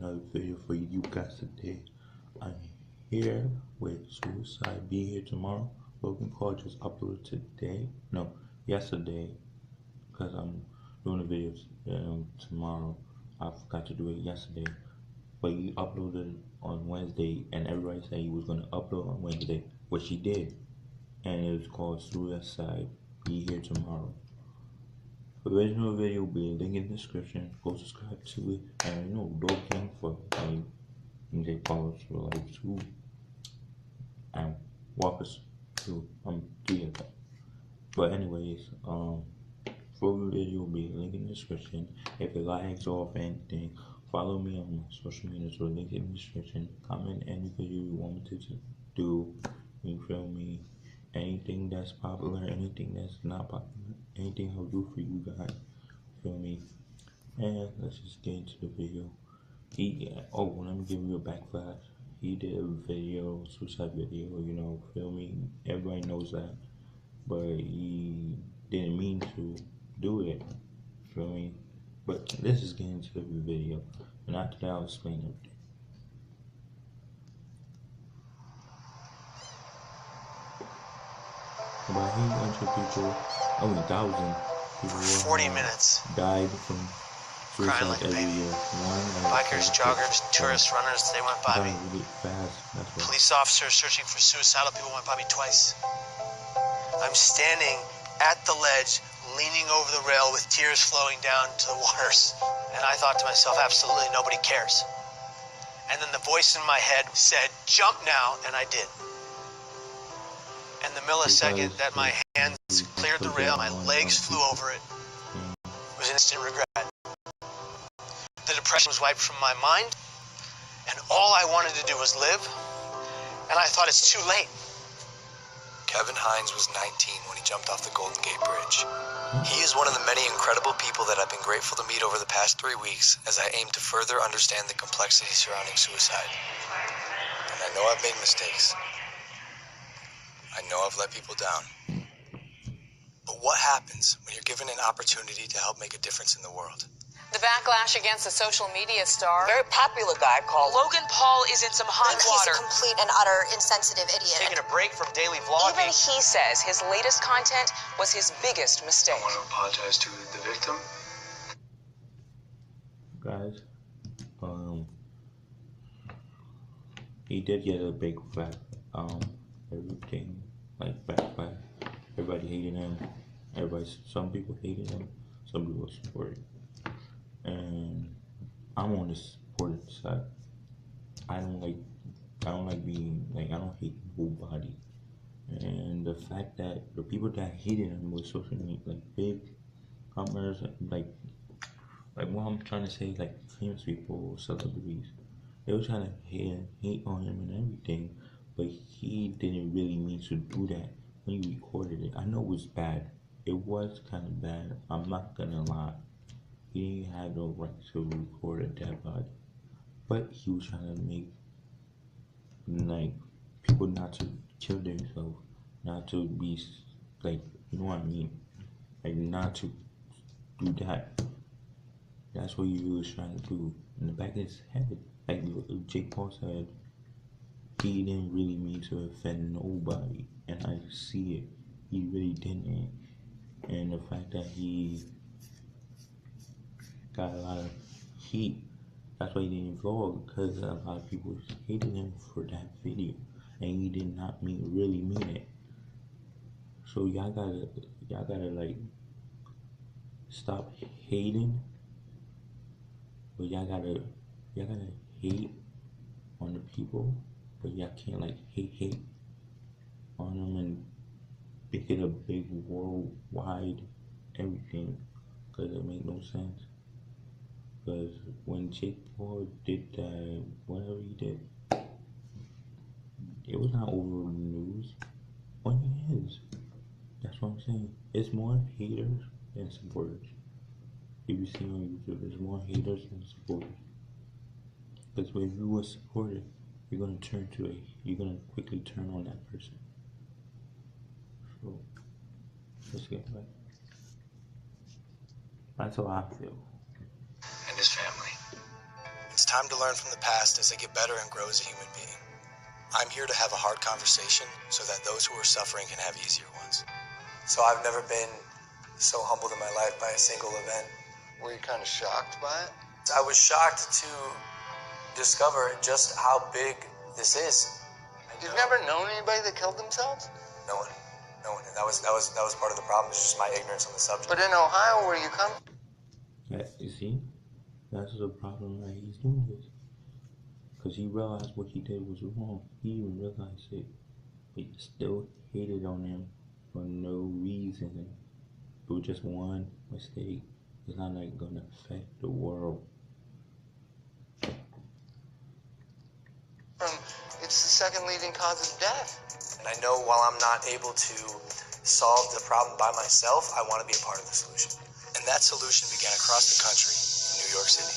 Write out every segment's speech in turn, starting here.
another video for you guys today. I'm here with Suicide Be Here Tomorrow. Logan Paul just uploaded yesterday, because I'm doing the videos tomorrow. I forgot to do it yesterday, but he uploaded on Wednesday, and everybody said he was going to upload on Wednesday, which he did, and it was called Suicide Be Here Tomorrow. The original video will be a link in the description. Go subscribe to it, and Logan for followers for 2 and walkers 2. 3 of them. But anyways, for the video will be a link in the description. If it lags off anything, follow me on my social media, so link in the description. Comment any video you want me to do. You feel me? Anything that's popular, anything that's not popular, anything I'll do for you guys. Feel me? And let's just get into the video. Let me give you a backflash. He did a video, suicide video, feel me? Everybody knows that. But he didn't mean to do it. Feel me? But let's just get into the video. And after that, I'll explain everything. About 800 people, only 1,000 people 40 minutes died from suicide like every year. Bikers, joggers, tourists, runners, they went by me. Really fast. That's Police officers searching for suicidal people went by me twice. I'm standing at the ledge, leaning over the rail with tears flowing down to the waters. And I thought to myself, absolutely nobody cares. And then the voice in my head said, jump now, and I did. And the millisecond that my hands cleared the rail, my legs flew over it. It was instant regret. The depression was wiped from my mind, and all I wanted to do was live, and I thought it's too late. Kevin Hines was 19 when he jumped off the Golden Gate Bridge. He is one of the many incredible people that I've been grateful to meet over the past 3 weeks as I aim to further understand the complexity surrounding suicide. And I know I've made mistakes. I know I've let people down. But what happens when you're given an opportunity to help make a difference in the world? The backlash against the social media star. Very popular guy called Logan Paul is in some hot water. He's a complete and utter insensitive idiot. Taking a break from daily vlogging. Even he says his latest content was his biggest mistake. I want to apologize to the victim. Guys, he did get a big flat, everything, like backlash. Everybody hated him. Some people hated him. Some people supported. And I'm on the supportive side. I don't hate nobody. And the fact that the people that hated him was social media, like big comers, like what I'm trying to say, like famous people, celebrities, they were trying to hate on him and everything, but he didn't really mean to do that when he recorded it. I know it was bad. It was kind of bad. I'm not gonna lie. He didn't have no right to record a dead body, but he was trying to make people not to kill themselves, not to be what I mean, not to do that. That's what he was trying to do. In the back of his head, like Jake Paul said, he didn't really mean to offend nobody, and I see it. He really didn't. And the fact that he got a lot of heat, that's why he didn't vlog, because a lot of people hated him for that video, and he did not really mean it. So y'all gotta stop hating, but y'all gotta hate on the people, but y'all can't hate on them and make it a big worldwide everything, because it make no sense. Because when Jake Paul did that, whatever he did, it was not over the news. When it is, that's what I'm saying. It's more haters than supporters. If you see on YouTube, there's more haters than supporters. Because if you are a supporter, you're gonna quickly turn on that person. So let's get back. That's how I feel. And his family. It's time to learn from the past as I get better and grow as a human being. I'm here to have a hard conversation so that those who are suffering can have easier ones. So I've never been so humbled in my life by a single event. Were you kind of shocked by it? I was shocked to discover just how big this is. You've never known anybody that killed themselves? No one. And that was part of the problem. It's just my ignorance on the subject. But in Ohio, where you come from? Yeah, you see? That's the problem that he's doing this. Because he realized what he did was wrong. He even realized it. But he still hated on him for no reason. It was just one mistake. It's not like gonna affect the world. It's the second leading cause of death. And I know while I'm not able to solve the problem by myself, I want to be a part of the solution. And that solution began across the country in New York City.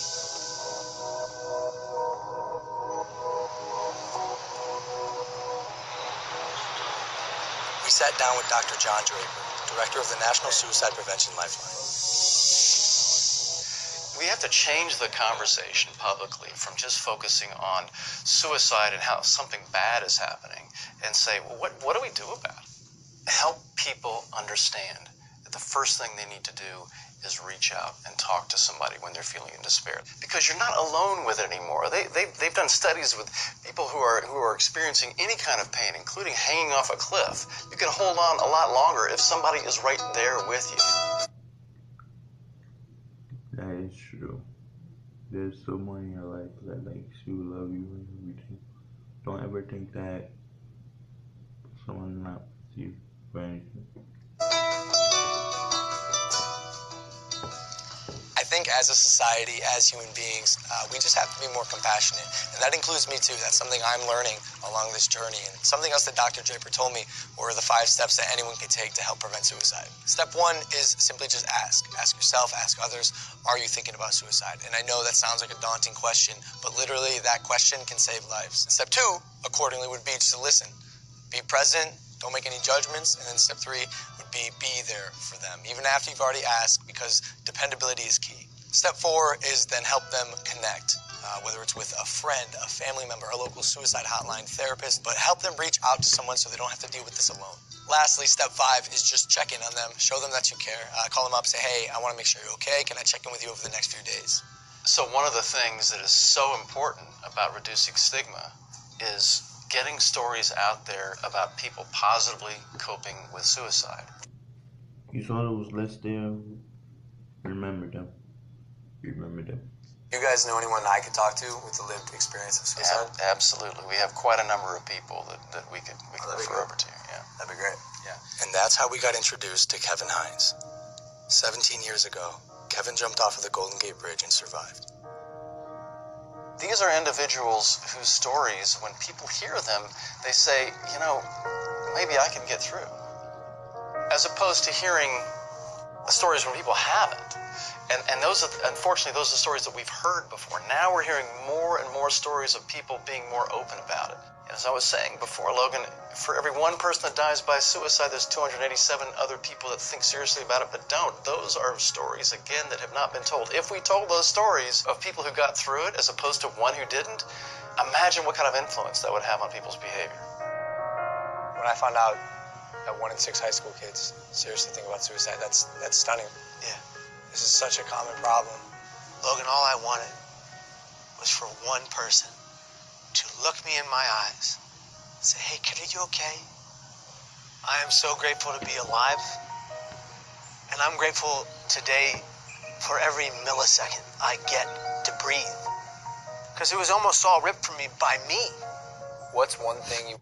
We sat down with Dr. John Draper, director of the National Suicide Prevention Lifeline. We have to change the conversation publicly from just focusing on suicide and how something bad is happening and say, well, what do we do about it? Help people understand that the first thing they need to do is reach out and talk to somebody when they're feeling in despair. Because you're not alone with it anymore. They've done studies with people who are experiencing any kind of pain, including hanging off a cliff. You can hold on a lot longer if somebody is right there with you. That is true. There's someone in your life that likes you, love you, and everything. Don't ever think that someone's not with you for anything. I think as a society, as human beings, we just have to be more compassionate. And that includes me too. That's something I'm learning along this journey. And something else that Dr. Draper told me were the 5 steps that anyone can take to help prevent suicide. Step 1 is simply just ask. Ask yourself, ask others, are you thinking about suicide? And I know that sounds like a daunting question, but literally that question can save lives. Step 2, accordingly, would be just to listen. Be present, don't make any judgments. And then step 3 would be there for them, even after you've already asked, because dependability is key. Step 4 is then help them connect, whether it's with a friend, a family member, a local suicide hotline, therapist, but help them reach out to someone so they don't have to deal with this alone. Lastly, step 5 is just check in on them, show them that you care, call them up, say, hey, I want to make sure you're okay. Can I check in with you over the next few days? So one of the things that is so important about reducing stigma is getting stories out there about people positively coping with suicide. You saw those lists there. Remember them. Remember them. You guys know anyone I could talk to with the lived experience of suicide? Yeah, absolutely. We have quite a number of people that we could refer over to. Yeah, that'd be great. Yeah. And that's how we got introduced to Kevin Hines. 17 years ago, Kevin jumped off of the Golden Gate Bridge and survived. These are individuals whose stories, when people hear them, they say, you know, maybe I can get through. As opposed to hearing stories when people haven't. And those are, unfortunately, those are stories that we've heard before. Now we're hearing more and more stories of people being more open about it. As I was saying before, Logan, for every one person that dies by suicide, there's 287 other people that think seriously about it but don't. Those are stories, again, that have not been told. If we told those stories of people who got through it as opposed to one who didn't, imagine what kind of influence that would have on people's behavior. When I found out that 1 in 6 high school kids seriously think about suicide, that's stunning. Yeah. This is such a common problem. Logan, all I wanted was for one person to look me in my eyes and say, hey, kid, are you okay? I am so grateful to be alive. And I'm grateful today for every millisecond I get to breathe. Because it was almost all ripped from me by me. What's one thing you...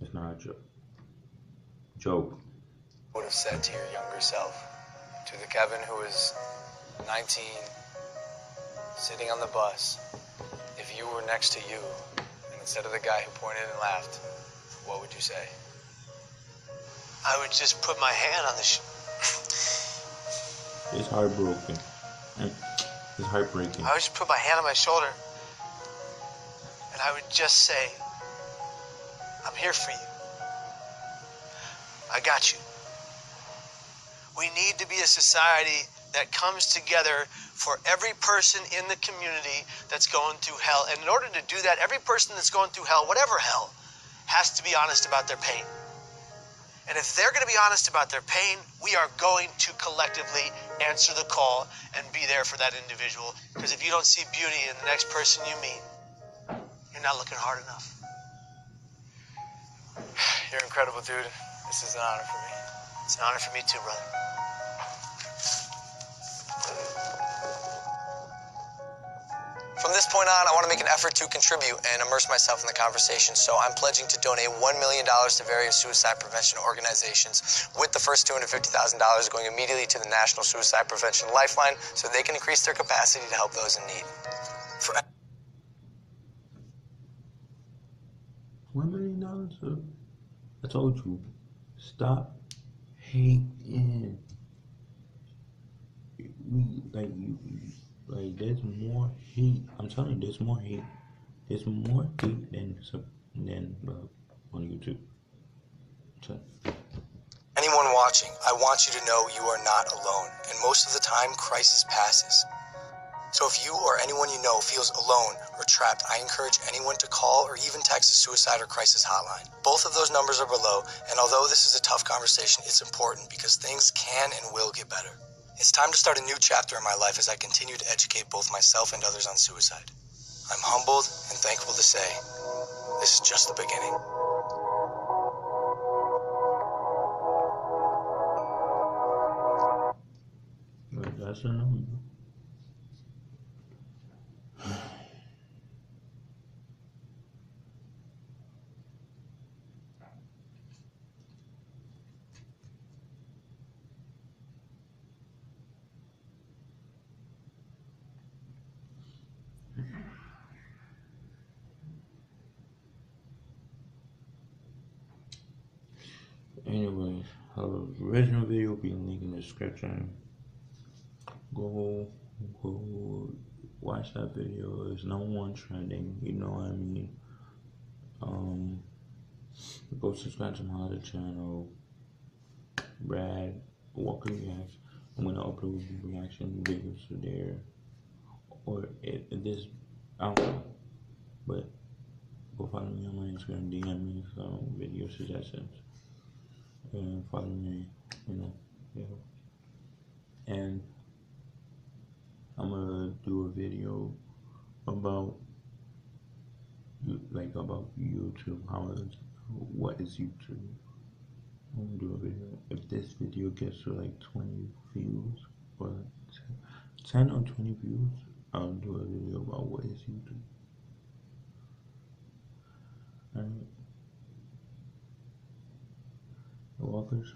It's not a joke. would have said to your younger self, to the Kevin who was 19, sitting on the bus, if you were next to you, and instead of the guy who pointed and laughed, what would you say? I would just put my hand on the It's heartbroken. It's heartbreaking. I would just put my hand on my shoulder, and I would just say, I'm here for you. I got you. We need to be a society that comes together for every person in the community that's going through hell. And in order to do that, every person that's going through hell, whatever hell, has to be honest about their pain. And if they're going to be honest about their pain, we are going to collectively answer the call and be there for that individual. Because if you don't see beauty in the next person you meet, you're not looking hard enough. You're incredible, dude. This is an honor for me. It's an honor for me too, brother. From this point on, I want to make an effort to contribute and immerse myself in the conversation, so I'm pledging to donate $1 million to various suicide prevention organizations, with the first $250,000 going immediately to the National Suicide Prevention Lifeline so they can increase their capacity to help those in need. $1 million. I told you, stop hating. There's more hate. I'm telling you, there's more hate. There's more hate than on YouTube. Anyone watching, I want you to know you are not alone, and most of the time, crisis passes. So if you or anyone you know feels alone or trapped, I encourage anyone to call or even text the suicide or crisis hotline. Both of those numbers are below, and although this is a tough conversation, it's important because things can and will get better. It's time to start a new chapter in my life as I continue to educate both myself and others on suicide. I'm humbled and thankful to say, this is just the beginning. That's a number. Anyways, her original video will be linked in the description. Go watch that video. It's #1 trending. You know what I mean. Go subscribe to my other channel, Brad Walker Reacts. I'm gonna upload reaction videos to there, or if this, I don't know, but go follow me on my Instagram, DM me some video suggestions, and follow me, yeah. And I'm gonna do a video about YouTube. What is YouTube? I'm gonna do a video. If this video gets to like 20 views or 10 or 20 views, I'll do a video about what is YouTube. Alright. The Walkers.